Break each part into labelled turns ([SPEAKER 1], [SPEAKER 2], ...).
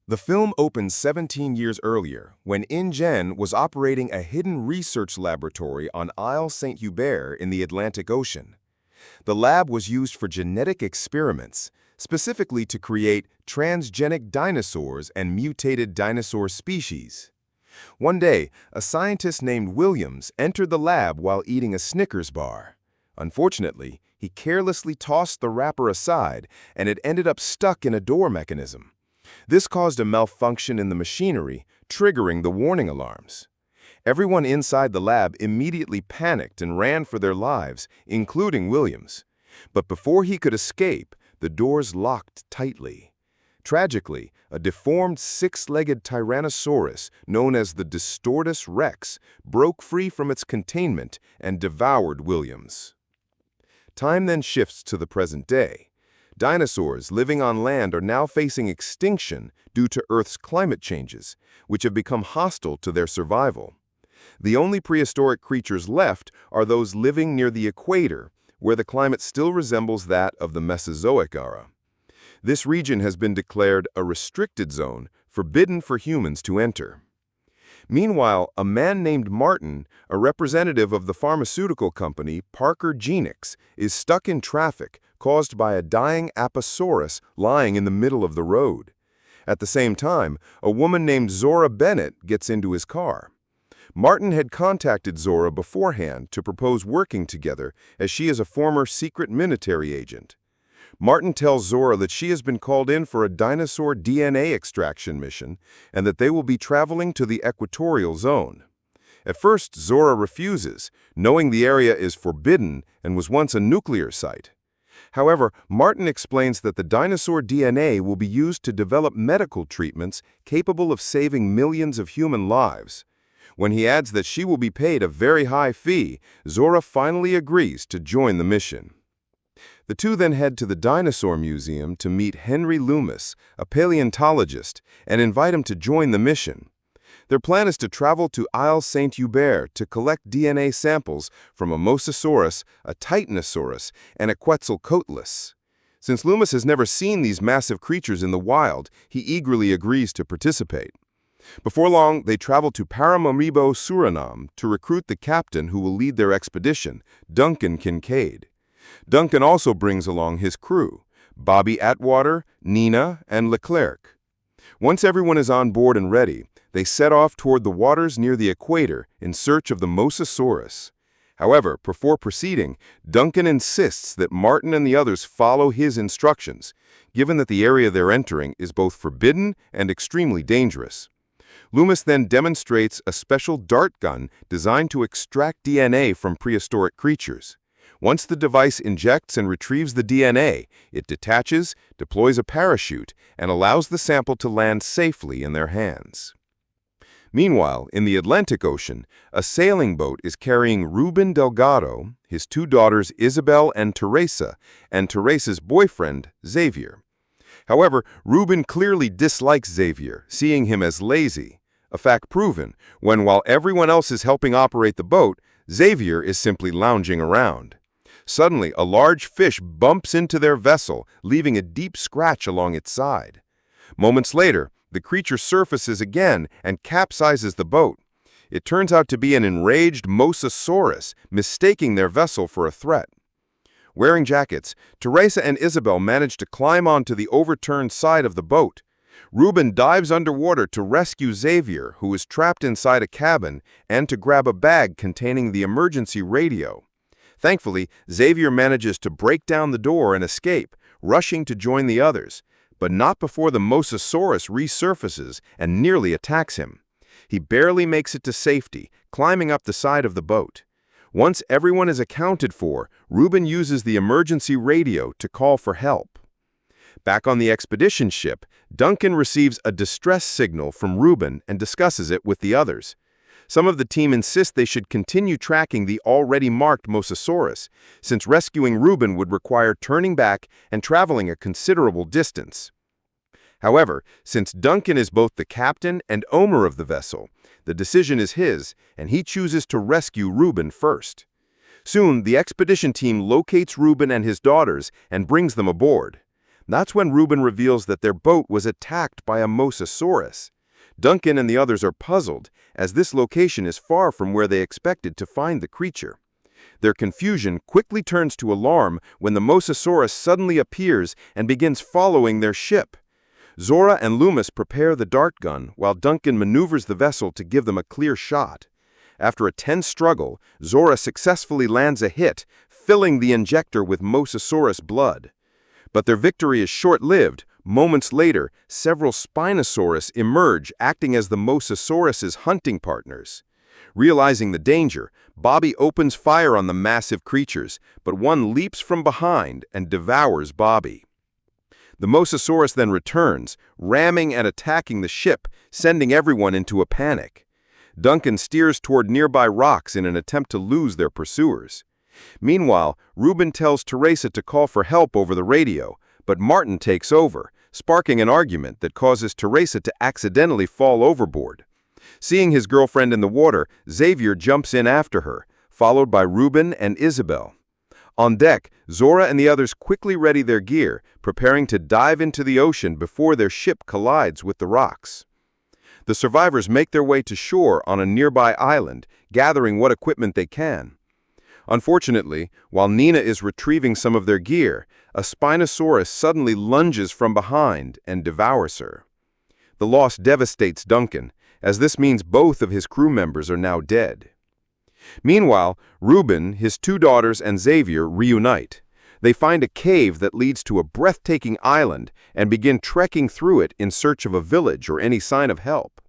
[SPEAKER 1] The film opened 17 years earlier when InGen was operating a hidden research laboratory on Isle Saint-Hubert in the Atlantic Ocean. The lab was used for genetic experiments, specifically to create transgenic dinosaurs and mutated dinosaur species. One day, a scientist named Williams entered the lab while eating a Snickers bar. Unfortunately, he carelessly tossed the wrapper aside, and it ended up stuck in a door mechanism. This caused a malfunction in the machinery, triggering the warning alarms. Everyone inside the lab immediately panicked and ran for their lives, including Williams. But before he could escape, the doors locked tightly. Tragically, a deformed six-legged Tyrannosaurus, known as the Distortus Rex, broke free from its containment and devoured Williams. Time then shifts to the present day. Dinosaurs living on land are now facing extinction due to Earth's climate changes, which have become hostile to their survival. The only prehistoric creatures left are those living near the equator, where the climate still resembles that of the Mesozoic era. This region has been declared a restricted zone, forbidden for humans to enter. Meanwhile, a man named Martin, a representative of the pharmaceutical company Parker-Genix, is stuck in traffic caused by a dying Apatosaurus lying in the middle of the road. At the same time, a woman named Zora Bennett gets into his car. Martin had contacted Zora beforehand to propose working together, as she is a former secret military agent. Martin tells Zora that she has been called in for a dinosaur DNA extraction mission and that they will be traveling to the equatorial zone. At first, Zora refuses, knowing the area is forbidden and was once a nuclear site. However, Martin explains that the dinosaur DNA will be used to develop medical treatments capable of saving millions of human lives. When he adds that she will be paid a very high fee, Zora finally agrees to join the mission. The two then head to the Dinosaur Museum to meet Henry Loomis, a paleontologist, and invite him to join the mission. Their plan is to travel to Isle Saint-Hubert to collect DNA samples from a Mosasaurus, a Titanosaurus, and a Quetzalcoatlus. Since Loomis has never seen these massive creatures in the wild, he eagerly agrees to participate. Before long, they travel to Paramaribo, Suriname, to recruit the captain who will lead their expedition, Duncan Kincaid. Duncan also brings along his crew, Bobby Atwater, Nina, and Leclerc. Once everyone is on board and ready, they set off toward the waters near the equator in search of the Mosasaurus. However, before proceeding, Duncan insists that Martin and the others follow his instructions, given that the area they're entering is both forbidden and extremely dangerous. Loomis then demonstrates a special dart gun designed to extract DNA from prehistoric creatures. Once the device injects and retrieves the DNA, it detaches, deploys a parachute, and allows the sample to land safely in their hands. Meanwhile, in the Atlantic Ocean, a sailing boat is carrying Ruben Delgado, his two daughters Isabel and Teresa, and Teresa's boyfriend, Xavier. However, Ruben clearly dislikes Xavier, seeing him as lazy, a fact proven when, while everyone else is helping operate the boat, Xavier is simply lounging around. Suddenly, a large fish bumps into their vessel, leaving a deep scratch along its side. Moments later, the creature surfaces again and capsizes the boat. It turns out to be an enraged Mosasaurus, mistaking their vessel for a threat. Wearing jackets, Teresa and Isabel manage to climb onto the overturned side of the boat. Ruben dives underwater to rescue Xavier, who is trapped inside a cabin, and to grab a bag containing the emergency radio. Thankfully, Xavier manages to break down the door and escape, rushing to join the others, but not before the Mosasaurus resurfaces and nearly attacks him. He barely makes it to safety, climbing up the side of the boat. Once everyone is accounted for, Ruben uses the emergency radio to call for help. Back on the expedition ship, Duncan receives a distress signal from Ruben and discusses it with the others. Some of the team insist they should continue tracking the already marked Mosasaurus, since rescuing Ruben would require turning back and traveling a considerable distance. However, since Duncan is both the captain and owner of the vessel, the decision is his, and he chooses to rescue Ruben first. Soon, the expedition team locates Ruben and his daughters and brings them aboard. That's when Reuben reveals that their boat was attacked by a Mosasaurus. Duncan and the others are puzzled, as this location is far from where they expected to find the creature. Their confusion quickly turns to alarm when the Mosasaurus suddenly appears and begins following their ship. Zora and Loomis prepare the dart gun, while Duncan maneuvers the vessel to give them a clear shot. After a tense struggle, Zora successfully lands a hit, filling the injector with Mosasaurus blood. But their victory is short-lived. Moments later, several Spinosaurus emerge, acting as the Mosasaurus's hunting partners. Realizing the danger, Bobby opens fire on the massive creatures, but one leaps from behind and devours Bobby. The Mosasaurus then returns, ramming and attacking the ship, sending everyone into a panic. Duncan steers toward nearby rocks in an attempt to lose their pursuers. Meanwhile, Reuben tells Teresa to call for help over the radio, but Martin takes over, sparking an argument that causes Teresa to accidentally fall overboard. Seeing his girlfriend in the water, Xavier jumps in after her, followed by Reuben and Isabel. On deck, Zora and the others quickly ready their gear, preparing to dive into the ocean before their ship collides with the rocks. The survivors make their way to shore on a nearby island, gathering what equipment they can. Unfortunately, while Nina is retrieving some of their gear, a Spinosaurus suddenly lunges from behind and devours her. The loss devastates Duncan, as this means both of his crew members are now dead. Meanwhile, Reuben, his two daughters, and Xavier reunite. They find a cave that leads to a breathtaking island and begin trekking through it in search of a village or any sign of help.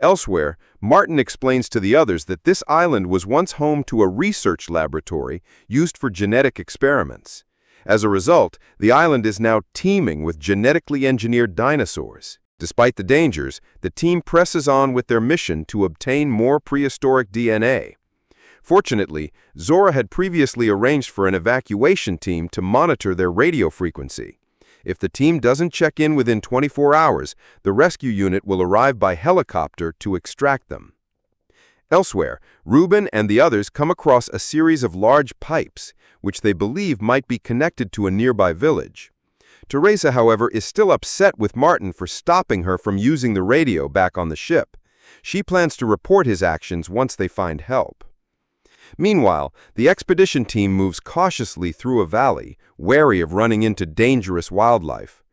[SPEAKER 1] Elsewhere, Martin explains to the others that this island was once home to a research laboratory used for genetic experiments. As a result, the island is now teeming with genetically engineered dinosaurs. Despite the dangers, the team presses on with their mission to obtain more prehistoric DNA. Fortunately, Zora had previously arranged for an evacuation team to monitor their radio frequency. If the team doesn't check in within 24 hours, the rescue unit will arrive by helicopter to extract them. Elsewhere, Reuben and the others come across a series of large pipes, which they believe might be connected to a nearby village. Teresa, however, is still upset with Martin for stopping her from using the radio back on the ship. She plans to report his actions once they find help. Meanwhile, the expedition team moves cautiously through a valley, wary of running into dangerous wildlife.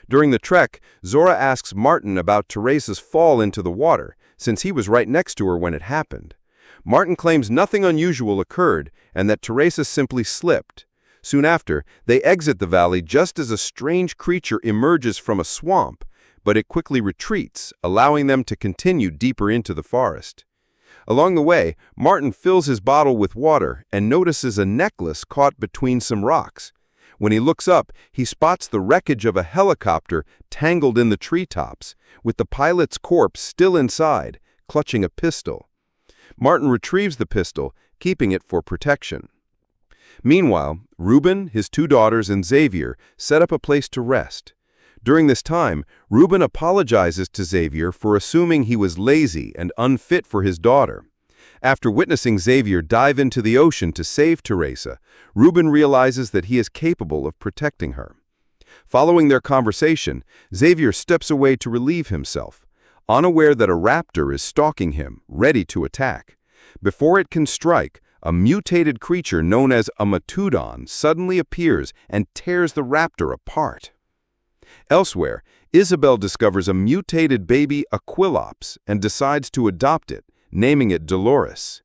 [SPEAKER 1] During the trek, Zora asks Martin about Teresa's fall into the water, since he was right next to her when it happened. Martin claims nothing unusual occurred and that Teresa simply slipped. Soon after, they exit the valley just as a strange creature emerges from a swamp, but it quickly retreats, allowing them to continue deeper into the forest. Along the way, Martin fills his bottle with water and notices a necklace caught between some rocks. When he looks up, he spots the wreckage of a helicopter tangled in the treetops, with the pilot's corpse still inside, clutching a pistol. Martin retrieves the pistol, keeping it for protection. Meanwhile, Reuben, his two daughters, and Xavier set up a place to rest. During this time, Reuben apologizes to Xavier for assuming he was lazy and unfit for his daughter. After witnessing Xavier dive into the ocean to save Teresa, Reuben realizes that he is capable of protecting her. Following their conversation, Xavier steps away to relieve himself, unaware that a raptor is stalking him, ready to attack. Before it can strike, a mutated creature known as a Mutodon suddenly appears and tears the raptor apart. Elsewhere, Isabel discovers a mutated baby Aquilops and decides to adopt it, naming it Dolores.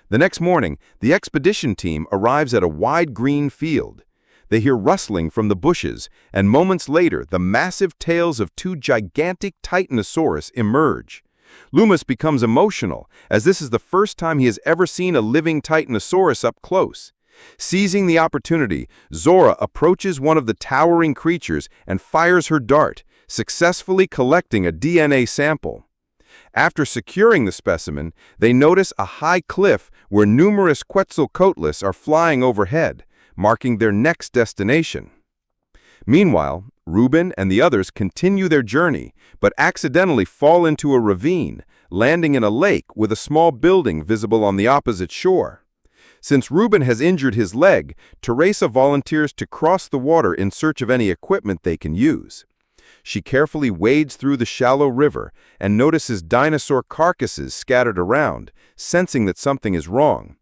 [SPEAKER 1] The next morning, the expedition team arrives at a wide green field. They hear rustling from the bushes, and moments later, the massive tails of two gigantic Titanosaurus emerge. Loomis becomes emotional, as this is the first time he has ever seen a living Titanosaurus up close. Seizing the opportunity, Zora approaches one of the towering creatures and fires her dart, successfully collecting a DNA sample. After securing the specimen, they notice a high cliff where numerous Quetzalcoatlus are flying overhead, marking their next destination. Meanwhile, Reuben and the others continue their journey, but accidentally fall into a ravine, landing in a lake with a small building visible on the opposite shore.
[SPEAKER 2] Since Ruben has injured his leg, Teresa volunteers to cross the water in search of any equipment they can use. She carefully wades through the shallow river and notices dinosaur carcasses scattered around, sensing that something is wrong.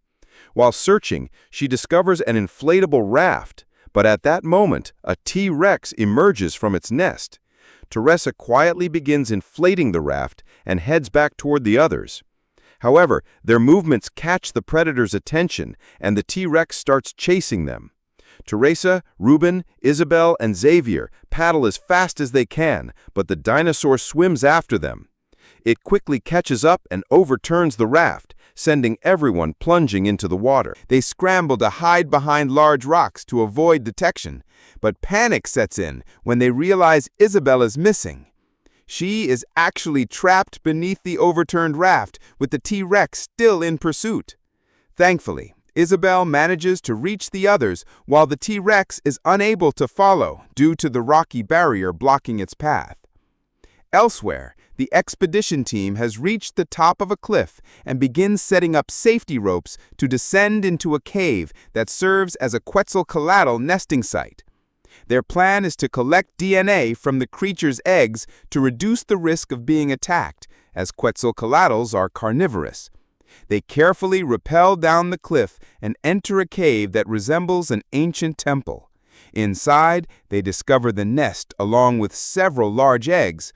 [SPEAKER 2] While searching, she discovers an inflatable raft, but at that moment, a T-Rex emerges from its nest. Teresa quietly begins inflating the raft and heads back toward the others. However, their movements catch the predator's attention, and the T-Rex starts chasing them. Teresa, Ruben, Isabel, and Xavier paddle as fast as they can, but the dinosaur swims after them. It quickly catches up and overturns the raft, sending everyone plunging into the water. They scramble to hide behind large rocks to avoid detection, but panic sets in when they realize Isabel is missing. She is actually trapped beneath the overturned raft, with the T-Rex still in pursuit. Thankfully, Isabel manages to reach the others while the T-Rex is unable to follow due to the rocky barrier blocking its path. Elsewhere, the expedition team has reached the top of a cliff and begins setting up safety ropes to descend into a cave that serves as a Quetzalcoatl nesting site. Their plan is to collect DNA from the creature's eggs to reduce the risk of being attacked, as Quetzalcoatls are carnivorous. They carefully rappel down the cliff and enter a cave that resembles an ancient temple. Inside, they discover the nest along with several large eggs.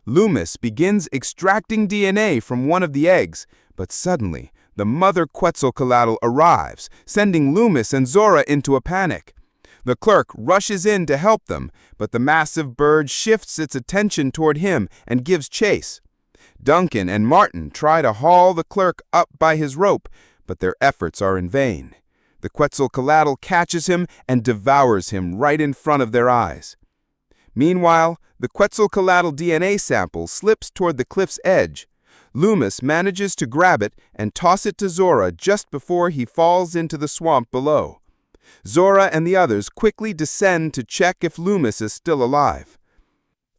[SPEAKER 2] Loomis begins extracting DNA from one of the eggs, but suddenly, the mother Quetzalcoatl arrives, sending Loomis and Zora into a panic. The clerk rushes in to help them, but the massive bird shifts its attention toward him and gives chase. Duncan and Martin try to haul the clerk up by his rope, but their efforts are in vain. The Quetzalcoatl catches him and devours him right in front of their eyes. Meanwhile, the Quetzalcoatl DNA sample slips toward the cliff's edge. Loomis manages to grab it and toss it to Zora just before he falls into the swamp below. Zora and the others quickly descend to check if Loomis is still alive.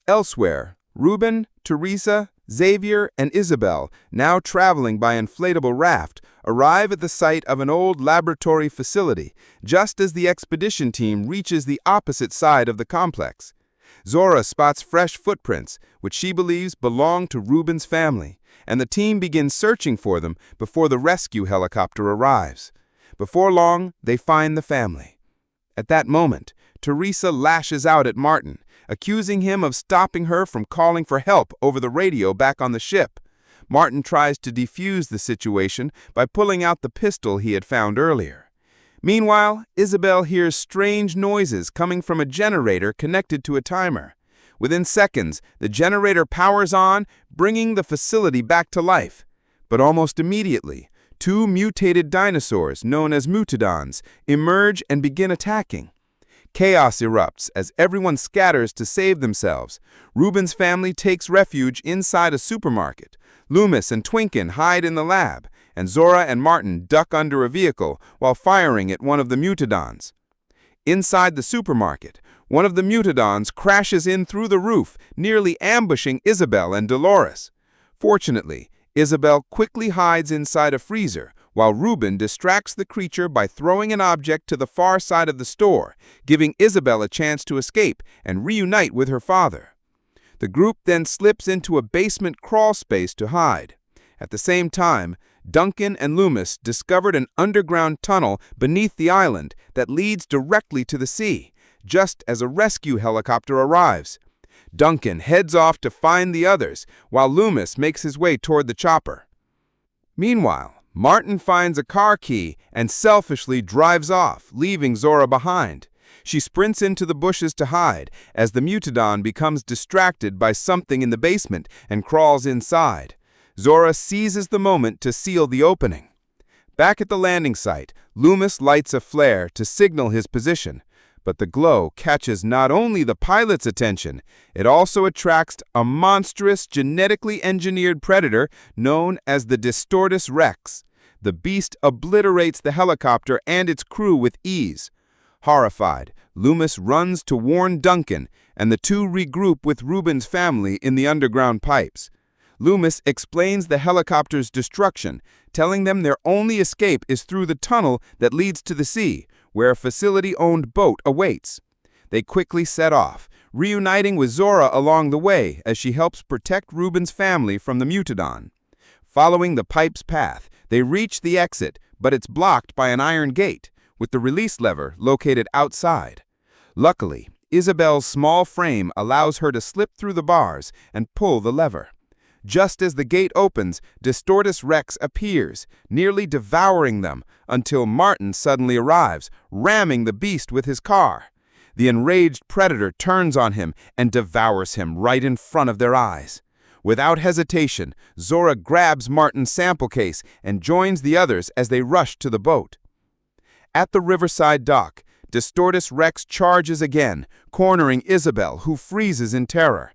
[SPEAKER 2] Elsewhere, Ruben, Teresa, Xavier, and Isabel, now traveling by inflatable raft, arrive at the site of an old laboratory facility, just as the expedition team reaches the opposite side of the complex. Zora spots fresh footprints, which she believes belong to Ruben's family, and the team begins searching for them before the rescue helicopter arrives. Before long, they find the family. At that moment, Teresa lashes out at Martin, accusing him of stopping her from calling for help over the radio back on the ship. Martin tries to defuse the situation by pulling out the pistol he had found earlier. Meanwhile, Isabel hears strange noises coming from a generator connected to a timer. Within seconds, the generator powers on, bringing the facility back to life. But almost immediately, two mutated dinosaurs, known as Mutadons, emerge and begin attacking. Chaos erupts as everyone scatters to save themselves. Ruben's family takes refuge inside a supermarket. Loomis and Twinken hide in the lab, and Zora and Martin duck under a vehicle while firing at one of the Mutadons. Inside the supermarket, one of the Mutadons crashes in through the roof, nearly ambushing Isabel and Dolores. Fortunately, Isabel quickly hides inside a freezer, while Ruben distracts the creature by throwing an object to the far side of the store, giving Isabel a chance to escape and reunite with her father. The group then slips into a basement crawl space to hide. At the same time, Duncan and Loomis discovered an underground tunnel beneath the island that leads directly to the sea, just as a rescue helicopter arrives. Duncan heads off to find the others, while Loomis makes his way toward the chopper. Meanwhile, Martin finds a car key and selfishly drives off, leaving Zora behind. She sprints into the bushes to hide, as the Mutadon becomes distracted by something in the basement and crawls inside. Zora seizes the moment to seal the opening. Back at the landing site, Loomis lights a flare to signal his position. But the glow catches not only the pilot's attention, it also attracts a monstrous genetically engineered predator known as the Distortus Rex. The beast obliterates the helicopter and its crew with ease. Horrified, Loomis runs to warn Duncan, and the two regroup with Ruben's family in the underground pipes. Loomis explains the helicopter's destruction, telling them their only escape is through the tunnel that leads to the sea, where a facility-owned boat awaits. They quickly set off, reuniting with Zora along the way as she helps protect Ruben's family from the Mutadon. Following the pipe's path, they reach the exit, but it's blocked by an iron gate, with the release lever located outside. Luckily, Isabel's small frame allows her to slip through the bars and pull the lever. Just as the gate opens, Distortus Rex appears, nearly devouring them, until Martin suddenly arrives, ramming the beast with his car. The enraged predator turns on him and devours him right in front of their eyes. Without hesitation, Zora grabs Martin's sample case and joins the others as they rush to the boat. At the riverside dock, Distortus Rex charges again, cornering Isabel, who freezes in terror.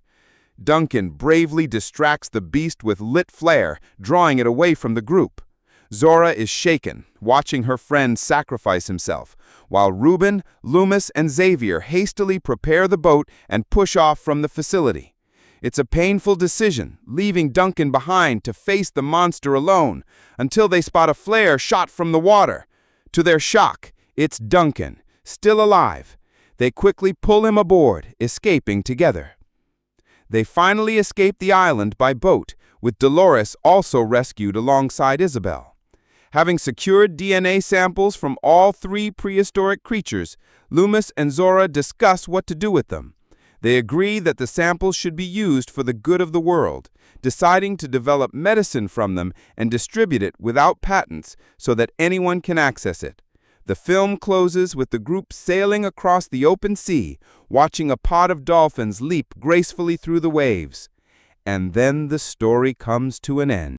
[SPEAKER 2] Duncan bravely distracts the beast with lit flare, drawing it away from the group. Zora is shaken, watching her friend sacrifice himself, while Ruben, Loomis, and Xavier hastily prepare the boat and push off from the facility. It's a painful decision, leaving Duncan behind to face the monster alone, until they spot a flare shot from the water. To their shock, it's Duncan, still alive. They quickly pull him aboard, escaping together. They finally escape the island by boat, with Dolores also rescued alongside Isabel. Having secured DNA samples from all 3 prehistoric creatures, Loomis and Zora discuss what to do with them. They agree that the samples should be used for the good of the world, deciding to develop medicine from them and distribute it without patents so that anyone can access it. The film closes with the group sailing across the open sea, watching a pod of dolphins leap gracefully through the waves. And then the story comes to an end.